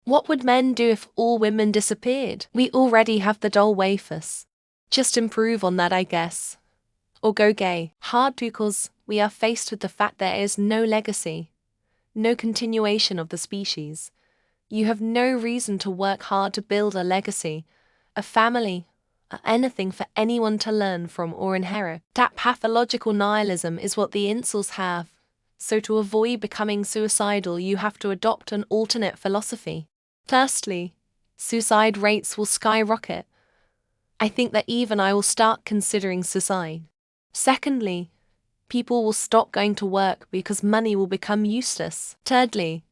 What would men do if all women disappeared? We already have the doll wafers. Just improve on that, I guess. Or go gay. Hard because we are faced with the fact there is no legacy, no continuation of the species. You have no reason to work hard to build a legacy, a family, or anything for anyone to learn from or inherit. That pathological nihilism is what the incels have. So to avoid becoming suicidal, you have to adopt an alternate philosophy. Firstly, suicide rates will skyrocket. I think that even I will start considering suicide. Secondly, people will stop going to work because money will become useless. Thirdly,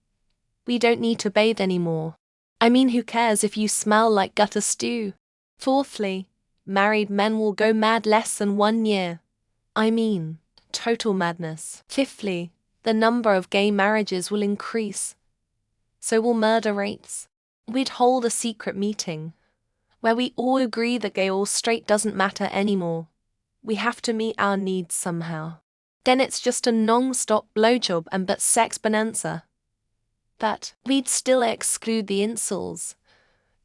we don't need to bathe anymore. I mean, who cares if you smell like gutter stew? Fourthly, married men will go mad less than 1 year. I mean, total madness. Fifthly, the number of gay marriages will increase. So will murder rates. We'd hold a secret meeting where we all agree that gay or straight doesn't matter anymore. We have to meet our needs somehow. Then it's just a non-stop blowjob and but sex bonanza. But we'd still exclude the incels.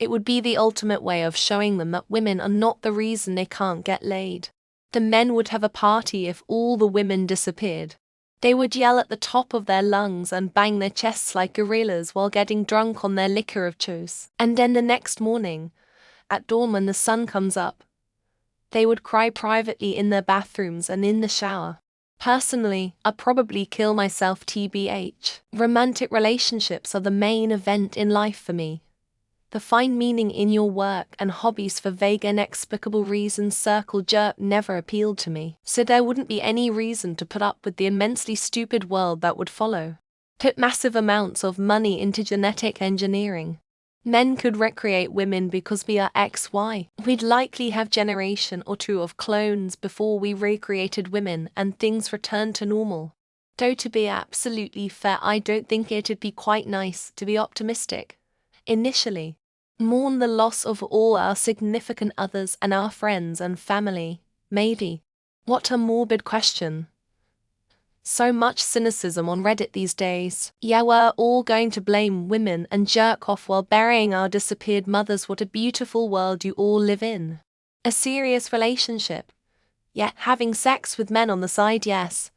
It would be the ultimate way of showing them that women are not the reason they can't get laid. The men would have a party if all the women disappeared. They would yell at the top of their lungs and bang their chests like gorillas while getting drunk on their liquor of choice. And then the next morning, at dawn when the sun comes up, they would cry privately in their bathrooms and in the shower. Personally, I'd probably kill myself tbh. Romantic relationships are the main event in life for me. The find meaning in your work and hobbies for vague inexplicable reasons circle jerk never appealed to me. So there wouldn't be any reason to put up with the immensely stupid world that would follow. Put massive amounts of money into genetic engineering. Men could recreate women because we are XY. We'd likely have generation or two of clones before we recreated women and things returned to normal. Though to be absolutely fair, I don't think it'd be quite nice to be optimistic. Initially, mourn the loss of all our significant others and our friends and family, maybe. What a morbid question. So much cynicism on Reddit these days. Yeah, we're all going to blame women and jerk off while burying our disappeared mothers. What a beautiful world you all live in. A serious relationship. Yeah, having sex with men on the side, yes.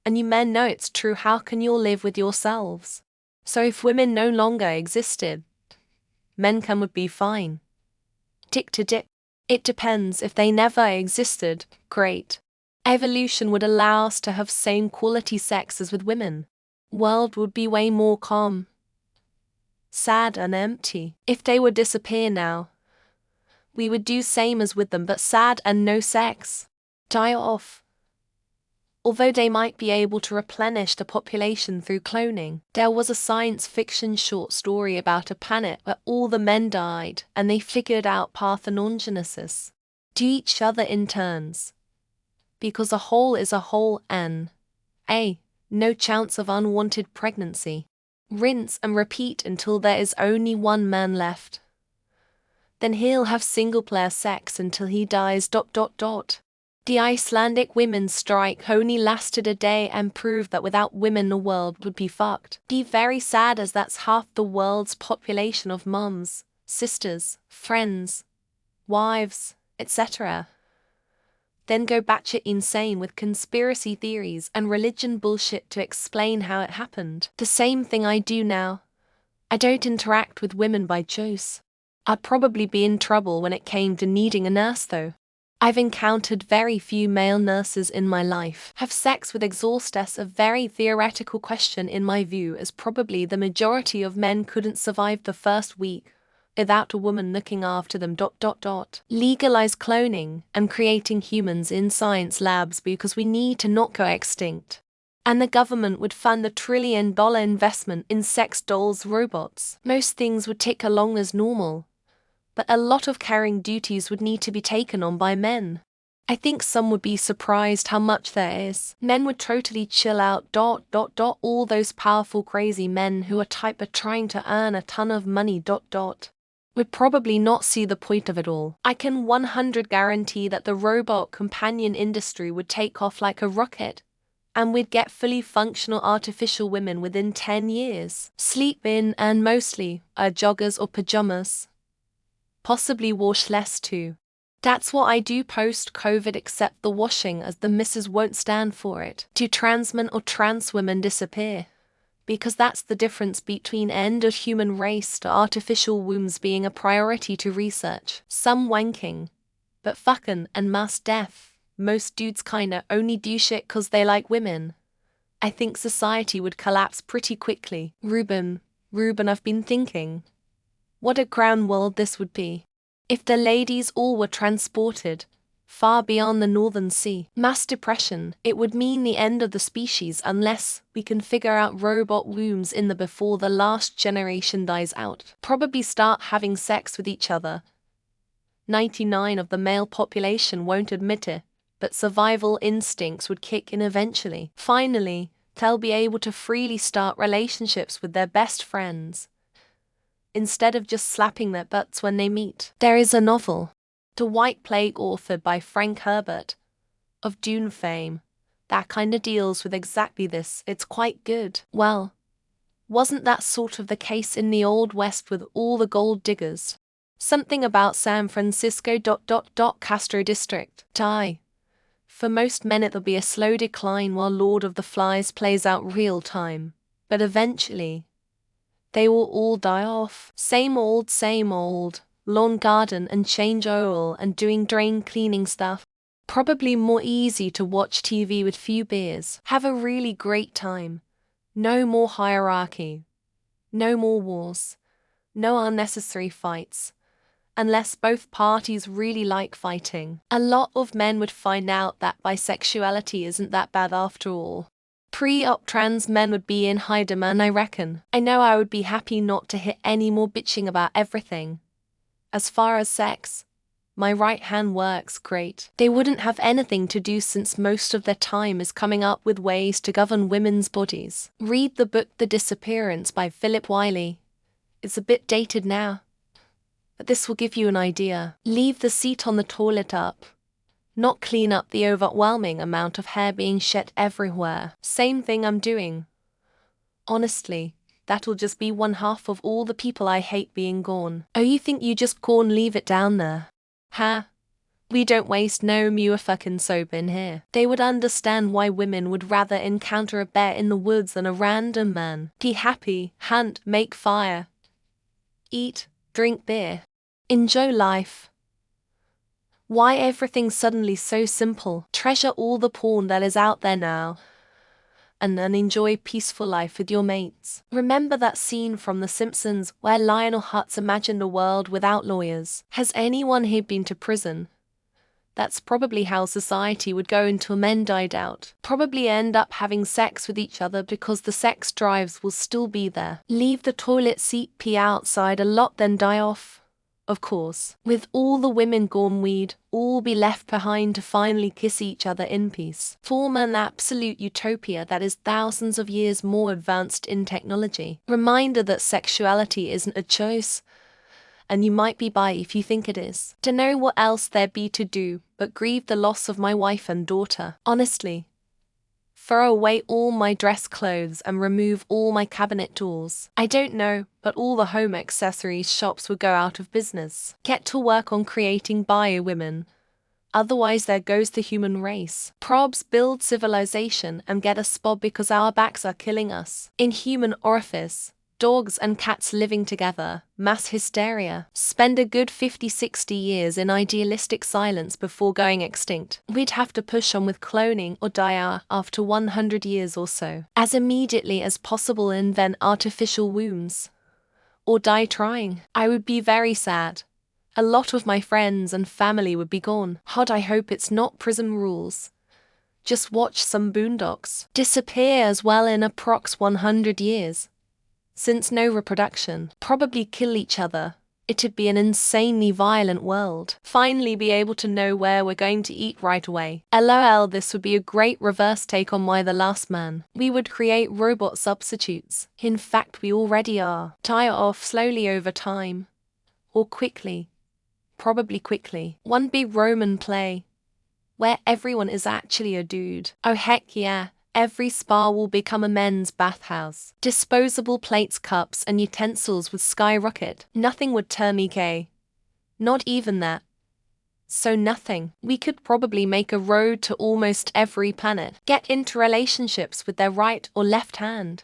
And you men know it's true. How can you all live with yourselves? So if women no longer existed, men would be fine. Dick to dick. It depends. If they never existed, great. Evolution would allow us to have same quality sex as with women. World would be way more calm, sad and empty. If they would disappear now, we would do same as with them but sad and no sex. Die off. Although they might be able to replenish the population through cloning. There was a science fiction short story about a planet where all the men died and they figured out parthenogenesis. Do each other in turns. Because a whole is a whole and no chance of unwanted pregnancy. Rinse and repeat until there is only one man left. Then he'll have single-player sex until he dies. The Icelandic women's strike only lasted a day and proved that without women the world would be fucked. Be very sad as that's half the world's population of mums, sisters, friends, wives, etc. Then go batshit insane with conspiracy theories and religion bullshit to explain how it happened. The same thing I do now. I don't interact with women by choice. I'd probably be in trouble when it came to needing a nurse though. I've encountered very few male nurses in my life. Have sex with exhaustess a very theoretical question in my view, as probably the majority of men couldn't survive the first week without a woman looking after them. Legalize cloning and creating humans in science labs because we need to not go extinct. And the government would fund the $1 trillion investment in sex dolls robots. Most things would tick along as normal, but a lot of caring duties would need to be taken on by men. I think some would be surprised how much there is. Men would totally chill out. All those powerful crazy men who are trying to earn a ton of money. Would probably not see the point of it all. I can 100% guarantee that the robot companion industry would take off like a rocket. And we'd get fully functional artificial women within 10 years. Sleep in and mostly joggers or pajamas. Possibly wash less too. That's what I do post-COVID, except the washing, as the missus won't stand for it. Do trans men or trans women disappear? Because that's the difference between end of human race to artificial wombs being a priority to research. Some wanking, but fucking and mass death. Most dudes kinda only do shit 'cause they like women. I think society would collapse pretty quickly. Ruben, I've been thinking. What a grand world this would be. If the ladies all were transported far beyond the Northern Sea. Mass depression, it would mean the end of the species unless we can figure out robot wombs in the before the last generation dies out. Probably start having sex with each other. 99% of the male population won't admit it, but survival instincts would kick in eventually. Finally, they'll be able to freely start relationships with their best friends, instead of just slapping their butts when they meet. There is a novel, The White Plague, authored by Frank Herbert, of Dune fame, that kinda deals with exactly this. It's quite good. Well, wasn't that sort of the case in the Old West with all the gold diggers? Something about San Francisco Castro District. For most men it'll be a slow decline while Lord of the Flies plays out real time. But eventually, they will all die off. Same old. Lawn garden and change oil and doing drain cleaning stuff. Probably more easy to watch TV with few beers. Have a really great time. No more hierarchy. No more wars. No unnecessary fights. Unless both parties really like fighting. A lot of men would find out that bisexuality isn't that bad after all. Pre-op trans men would be in high demand, I reckon. I know I would be happy not to hear any more bitching about everything. As far as sex, my right hand works great. They wouldn't have anything to do since most of their time is coming up with ways to govern women's bodies. Read the book The Disappearance by Philip Wiley. It's a bit dated now, but this will give you an idea. Leave the seat on the toilet up. Not clean up the overwhelming amount of hair being shed everywhere. Same thing I'm doing. Honestly, that'll just be one half of all the people I hate being gone. Oh, you think you just go and leave it down there? Huh? We don't waste no more fucking soap in here. They would understand why women would rather encounter a bear in the woods than a random man. Be happy, hunt, make fire, eat, drink beer, enjoy life. Why everything's suddenly so simple? Treasure all the porn that is out there now, and then enjoy peaceful life with your mates. Remember that scene from The Simpsons where Lionel Hutz imagined a world without lawyers? Has anyone here been to prison? That's probably how society would go until men died out. Probably end up having sex with each other because the sex drives will still be there. Leave the toilet seat pee outside a lot, then die off. Of course, with all the women gone, we'd all be left behind to finally kiss each other in peace. Form an absolute utopia that is thousands of years more advanced in technology. Reminder that sexuality isn't a choice, and you might be bi if you think it is. To know what else there'd be to do but grieve the loss of my wife and daughter. Honestly, throw away all my dress clothes and remove all my cabinet doors. I don't know, but all the home accessories shops would go out of business. Get to work on creating bio women. Otherwise there goes the human race. Probs build civilization and get a spot because our backs are killing us. In human orifice, dogs and cats living together, mass hysteria. Spend a good 50-60 years in idealistic silence before going extinct. We'd have to push on with cloning or die out after 100 years or so. As immediately as possible invent artificial wombs. Or die trying. I would be very sad. A lot of my friends and family would be gone. I hope it's not prison rules. Just watch some Boondocks. Disappear as well in approx 100 years. Since no reproduction, probably kill each other. It'd be an insanely violent world. Finally be able to know where we're going to eat right away. LOL, this would be a great reverse take on Why the Last Man. We would create robot substitutes. In fact, we already are. Tire off slowly over time. Or quickly. Probably quickly. One big Roman play, where everyone is actually a dude. Oh heck yeah. Every spa will become a men's bathhouse. Disposable plates, cups, and utensils would skyrocket. Nothing would turn me gay. Not even that. So nothing. We could probably make a road to almost every planet. Get into relationships with their right or left hand.